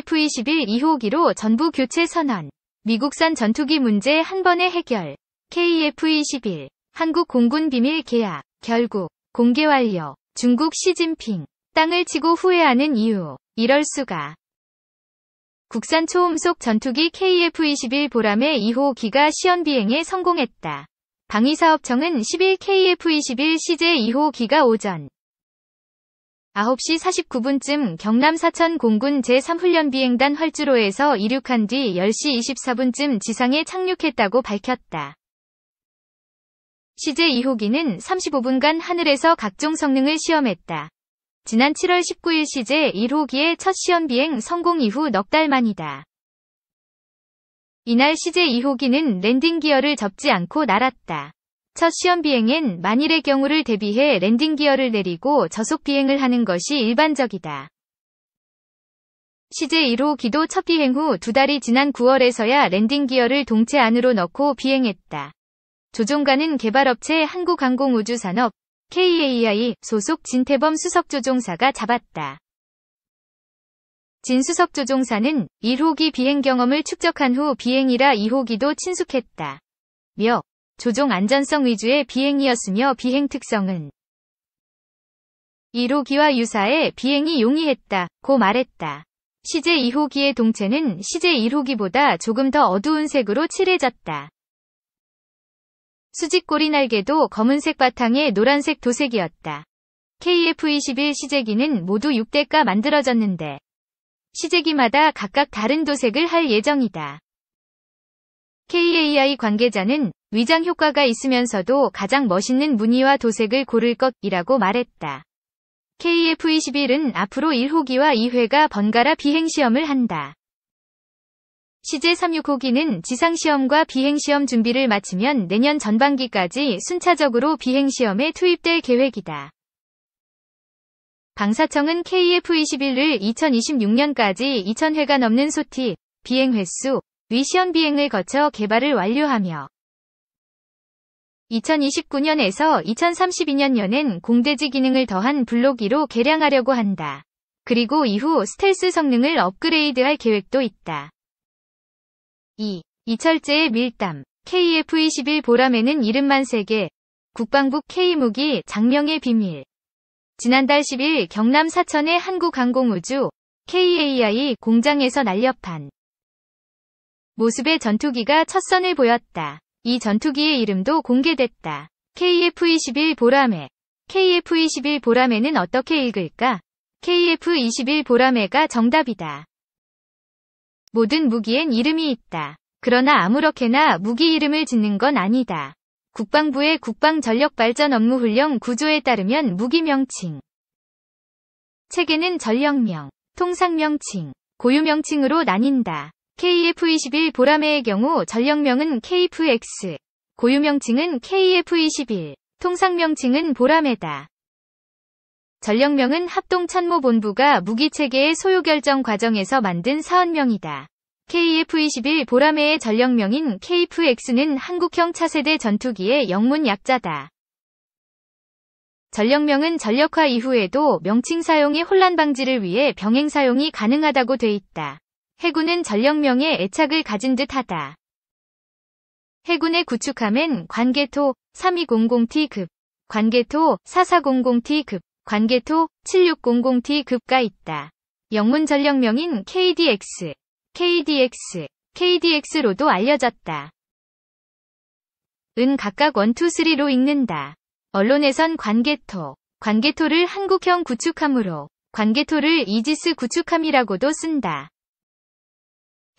KF-21 2호기로 전부 교체 선언. 미국산 전투기 문제 한 번에 해결. KF-21 한국 공군 비밀 계약 결국 공개 완료. 중국 시진핑 땅을 치고 후회하는 이유. 이럴 수가. 국산 초음속 전투기 KF-21 보람의 2호기가 시연 비행에 성공했다. 방위사업청은 10일 KF-21 CJ 2호기가 오전 9시 49분쯤 경남 사천 공군 제3훈련비행단 활주로에서 이륙한 뒤 10시 24분쯤 지상에 착륙했다고 밝혔다. CJ 2호기는 35분간 하늘에서 각종 성능을 시험했다. 지난 7월 19일 CJ 1호기의 첫 시연비행 성공 이후 넉 달 만이다. 이날 CJ 2호기는 랜딩 기어를 접지 않고 날았다. 첫 시연비행엔 만일의 경우를 대비해 랜딩 기어를 내리고 저속 비행을 하는 것이 일반적이다. CJ 1호기도 첫 비행 후 2달이 지난 9월에서야 랜딩 기어를 동체 안으로 넣고 비행했다. 조종관은 개발업체 한국항공우주산업 KAI 소속 진태범 수석조종사가 잡았다. 진 수석조종사는 1호기 비행 경험을 축적한 후 비행이라 2호기도 친숙했다. 며 조종 안전성 위주의 비행이었으며 비행 특성은 1호기와 유사해 비행이 용이했다고 말했다. CJ 2호기의 동체는 CJ 1호기보다 조금 더 어두운 색으로 칠해졌다. 수직꼬리 날개도 검은색 바탕에 노란색 도색이었다. KF-21 시제기는 모두 6대가 만들어졌는데 시제기마다 각각 다른 도색을 할 예정이다. KAI 관계자는 위장 효과가 있으면서도 가장 멋있는 무늬와 도색을 고를 것이라고 말했다. KF-21은 앞으로 1호기와 2회가 번갈아 비행시험을 한다. CJ-36호기는 지상시험과 비행시험 준비를 마치면 내년 전반기까지 순차적으로 비행시험에 투입될 계획이다. 방사청은 KF-21을 2026년까지 2,000회가 넘는 소티, 비행 횟수, 위 시연 비행을 거쳐 개발을 완료하며 2029년에서 2032년에는 공대지 기능을 더한 블록 2로 개량하려고 한다. 그리고 이후 스텔스 성능을 업그레이드할 계획도 있다. 2. 이철재의 밀담. KF-21 보람에는 이름만 3개. 국방부 K무기 장명의 비밀. 지난달 10일 경남 사천의 한국항공우주 KAI 공장에서 날렵한 모습의 전투기가 첫 선을 보였다. 이 전투기의 이름도 공개됐다. KF-21 보람에. KF-21 보람에는 어떻게 읽을까? KF-21 보람에가 정답이다. 모든 무기엔 이름이 있다. 그러나 아무렇게나 무기 이름을 짓는 건 아니다. 국방부의 국방전력발전업무훈련 구조에 따르면 무기 명칭 체계는 전력명, 통상명칭, 고유명칭으로 나뉜다. KF-21 보람에의 경우 전력명은 KF-X, 고유명칭은 KF-21, 통상명칭은 보람에다. 전력명은 합동참모본부가 무기체계의 소요결정 과정에서 만든 사원명이다. KF-21 보람에의 전력명인 KF-X는 한국형 차세대 전투기의 영문 약자다. 전력명은 전력화 이후에도 명칭 사용의 혼란 방지를 위해 병행 사용이 가능하다고 돼 있다. 해군은 전력명에 애착을 가진 듯하다. 해군의 구축함엔 관개토 3200T급, 관개토 4400T급, 관개토 7600T급가 있다. 영문 전력명인 KDX, KDX, KDX로도 알려졌다. 은 각각 1, 2, 3로 읽는다. 언론에선 관개토, 관개토를 한국형 구축함으로, 관개토를 이지스 구축함이라고도 쓴다.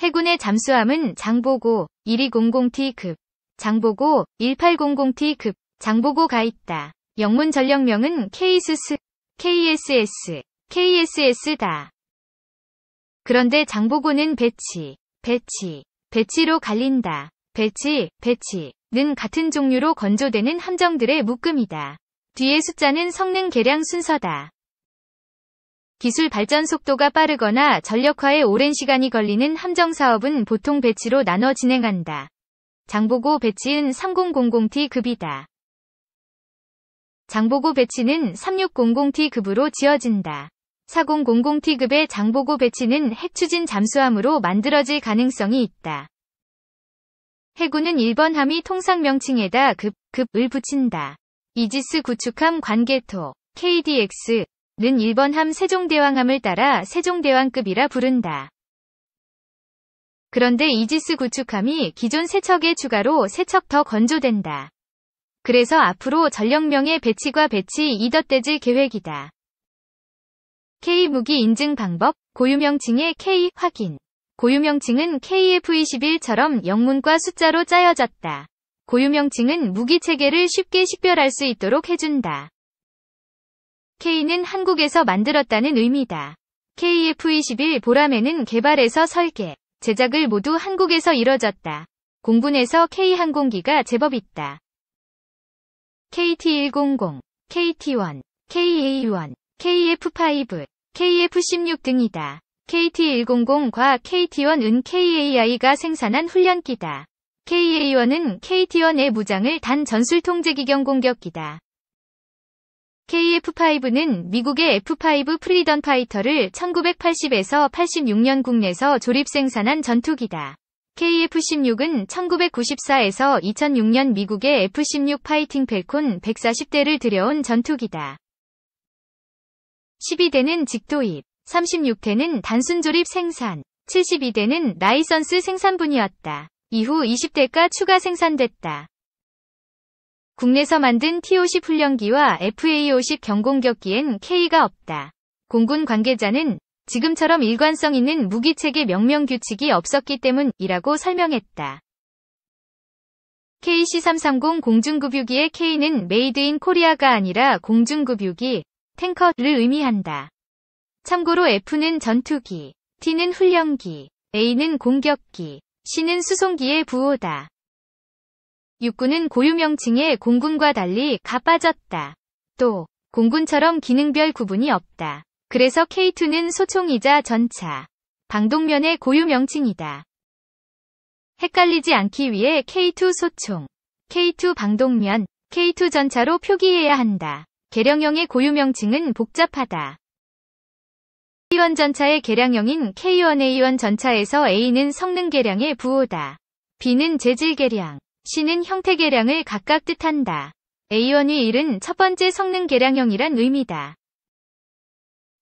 해군의 잠수함은 장보고 1200T급, 장보고 1800T급, 장보고가 있다. 영문 전력명은 KSS, KSS, KSS다. 그런데 장보고는 배치로 갈린다. 배치는 같은 종류로 건조되는 함정들의 묶음이다. 뒤에 숫자는 성능 개량 순서다. 기술 발전 속도가 빠르거나 전력화에 오랜 시간이 걸리는 함정 사업은 보통 배치로 나눠 진행한다. 장보고 배치은 3000T급이다. 장보고 배치는 3600T급으로 지어진다. 4000T급의 장보고 배치는 핵추진 잠수함으로 만들어질 가능성이 있다. 해군은 1번 함의 통상 명칭에다 급을 붙인다. 이지스 구축함 관계토 KDX는 1번 함 세종대왕함을 따라 세종대왕급이라 부른다. 그런데 이지스 구축함이 기존 3척에 추가로 3척 더 건조된다. 그래서 앞으로 전력명의 배치과 배치 이덧대질 계획이다. K무기 인증 방법, 고유명칭의 K 확인. 고유명칭은 KF-21처럼 영문과 숫자로 짜여졌다. 고유명칭은 무기체계를 쉽게 식별할 수 있도록 해준다. K는 한국에서 만들었다는 의미다. KF-21 보람에는 개발에서 설계, 제작을 모두 한국에서 이뤄졌다. 공군에서 K항공기가 제법 있다. KT-100, KT-1, KA-1, KF-5, KF-16 등이다. KT-100과 KT-1은 KAI가 생산한 훈련기다. KA-1은 KT-1의 무장을 단 전술통제기경 공격기다. KF-5는 미국의 F-5 프리던 파이터를 1980에서 86년 국내에서 조립 생산한 전투기다. KF-16은 1994에서 2006년 미국의 F-16 파이팅 펠콘 140대를 들여온 전투기다. 12대는 직도입, 36대는 단순 조립 생산, 72대는 라이선스 생산분이었다. 이후 20대가 추가 생산됐다. 국내에서 만든 T-50 훈련기와 FA-50 경공격기엔 K가 없다. 공군 관계자는 지금처럼 일관성 있는 무기체계 명명 규칙이 없었기 때문이라고 설명했다. KC-330 공중급유기의 K는 메이드 인 코리아가 아니라 공중급유기, 탱커를 의미한다. 참고로 F는 전투기, T는 훈련기, A는 공격기, C는 수송기의 부호다. 육군은 고유명칭에 공군과 달리 가 빠졌다. 또 공군처럼 기능별 구분이 없다. 그래서 K2는 소총이자 전차, 방독면의 고유명칭이다. 헷갈리지 않기 위해 K2 소총, K2 방독면, K2 전차로 표기해야 한다. 개량형의 고유명칭은 복잡하다. A1 전차의 개량형인 K1A1 전차에서 A는 성능 개량의 부호다. B는 재질 개량, C는 형태 개량을 각각 뜻한다. A1위1은 첫 번째 성능 개량형이란 의미다.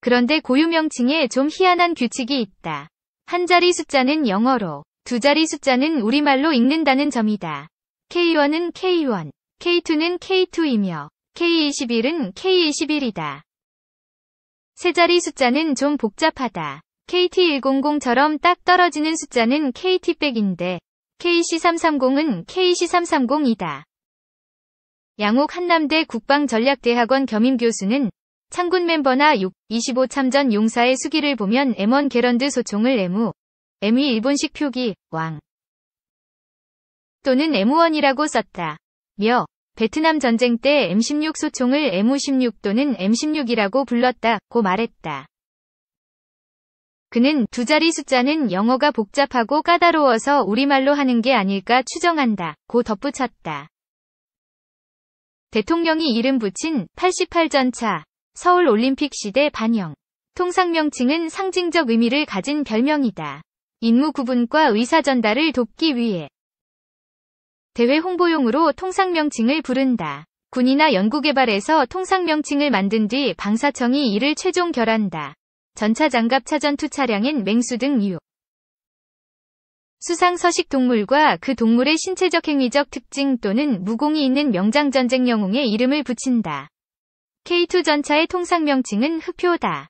그런데 고유명칭에 좀 희한한 규칙이 있다. 한 자리 숫자는 영어로, 두 자리 숫자는 우리말로 읽는다는 점이다. K1은 K1, K2는 K2이며 K21은 K21이다. 세 자리 숫자는 좀 복잡하다. KT100처럼 딱 떨어지는 숫자는 KT100인데 KC330은 KC330이다. 양옥 한남대 국방전략대학원 겸임교수는 창군 멤버나 25 참전 용사의 수기를 보면 M1 게런드 소총을 M2 일본식 표기 왕 또는 M1이라고 썼다. 며 베트남 전쟁 때 M16 소총을 M16 또는 M16이라고 불렀다고 말했다. 그는 두 자리 숫자는 영어가 복잡하고 까다로워서 우리말로 하는 게 아닐까 추정한다고 덧붙였다. 대통령이 이름 붙인 88전차, 서울올림픽 시대 반영. 통상명칭은 상징적 의미를 가진 별명이다. 임무 구분과 의사 전달을 돕기 위해 대회 홍보용으로 통상명칭을 부른다. 군이나 연구개발에서 통상명칭을 만든 뒤 방사청이 이를 최종 결한다. 전차 장갑 차전투 차량엔 맹수 등 유. 수상 서식 동물과 그 동물의 신체적 행위적 특징 또는 무공이 있는 명장 전쟁 영웅의 이름을 붙인다. K2 전차의 통상명칭은 흑표다.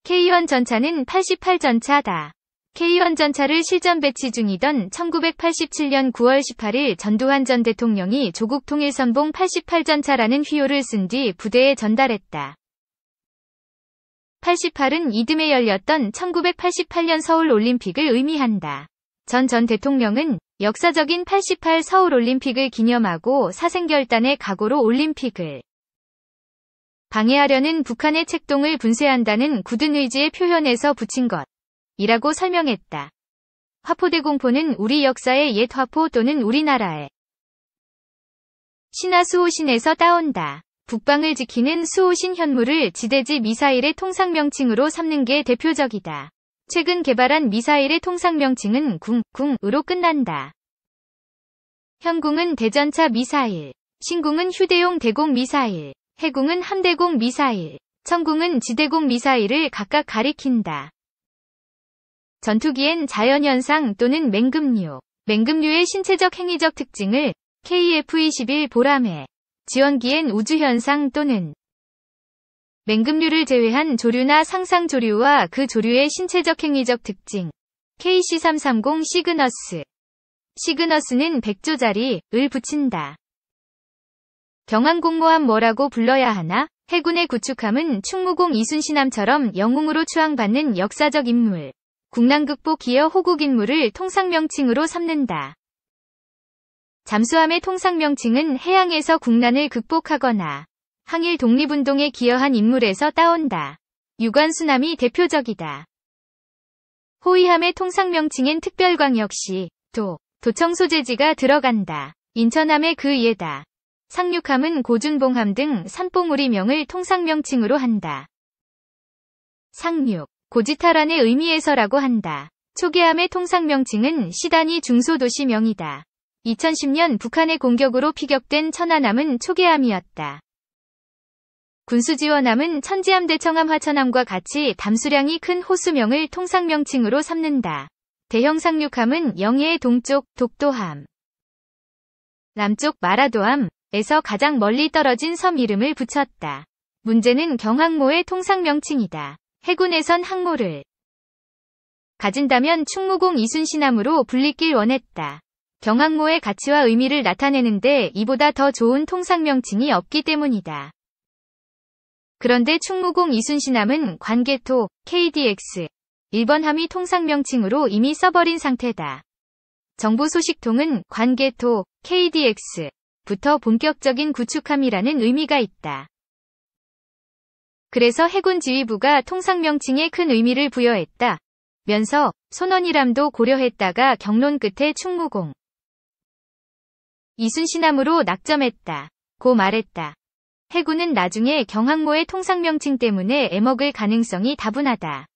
K1 전차는 88전차다. K1 전차를 실전 배치 중이던 1987년 9월 18일 전두환 전 대통령이 조국 통일선봉 88전차라는 휘호를 쓴 뒤 부대에 전달했다. 88은 이듬해 열렸던 1988년 서울올림픽을 의미한다. 전 대통령은 역사적인 88 서울올림픽을 기념하고 사생결단의 각오로 올림픽을 방해하려는 북한의 책동을 분쇄한다는 굳은 의지의 표현에서 붙인 것. 이라고 설명했다. 화포대공포는 우리 역사의 옛 화포 또는 우리나라의 신하수호신에서 따온다. 북방을 지키는 수호신 현무를 지대지 미사일의 통상명칭으로 삼는 게 대표적이다. 최근 개발한 미사일의 통상명칭은 궁으로 끝난다. 현궁은 대전차 미사일, 신궁은 휴대용 대공 미사일, 해궁은 함대공 미사일, 천궁은 지대공 미사일을 각각 가리킨다. 전투기엔 자연현상 또는 맹금류의 신체적 행위적 특징을 KF-21 보람해, 지원기엔 우주현상 또는 맹금류를 제외한 조류나 상상조류와 그 조류의 신체적 행위적 특징, KC-330 시그너스는 백조자리을 붙인다. 경항공모함 뭐라고 불러야 하나? 해군의 구축함은 충무공 이순신함처럼 영웅으로 추앙받는 역사적 인물, 국난극복 기여 호국 인물을 통상명칭으로 삼는다. 잠수함의 통상명칭은 해양에서 국난을 극복하거나 항일 독립운동에 기여한 인물에서 따온다. 유관순함이 대표적이다. 호위함의 통상명칭엔 특별광역시, 도청 소재지가 들어간다. 인천함의 그 예다. 상륙함은 고준봉함 등 산봉우리명을 통상명칭으로 한다. 상륙, 고지탈환의 의미에서라고 한다. 초계함의 통상명칭은 시단위 중소도시명이다. 2010년 북한의 공격으로 피격된 천안함은 초계함이었다. 군수지원함은 천지함 대청함 화천함과 같이 담수량이 큰 호수명을 통상명칭으로 삼는다. 대형 상륙함은 영해의 동쪽 독도함, 남쪽 마라도함에서 가장 멀리 떨어진 섬 이름을 붙였다. 문제는 경항모의 통상명칭이다. 해군에선 항모를 가진다면 충무공 이순신함으로 불리길 원했다. 경항모의 가치와 의미를 나타내는데 이보다 더 좋은 통상명칭이 없기 때문이다. 그런데 충무공 이순신함은 관계토, KDX, 1번 함이 통상명칭으로 이미 써버린 상태다. 정부 소식통은 관계토, KDX부터 본격적인 구축함이라는 의미가 있다. 그래서 해군 지휘부가 통상명칭에 큰 의미를 부여했다. 면서 손원이람도 고려했다가 경론 끝에 충무공 이순신함으로 낙점했다. 고 말했다. 해군은 나중에 경항모의 통상명칭 때문에 애먹을 가능성이 다분하다.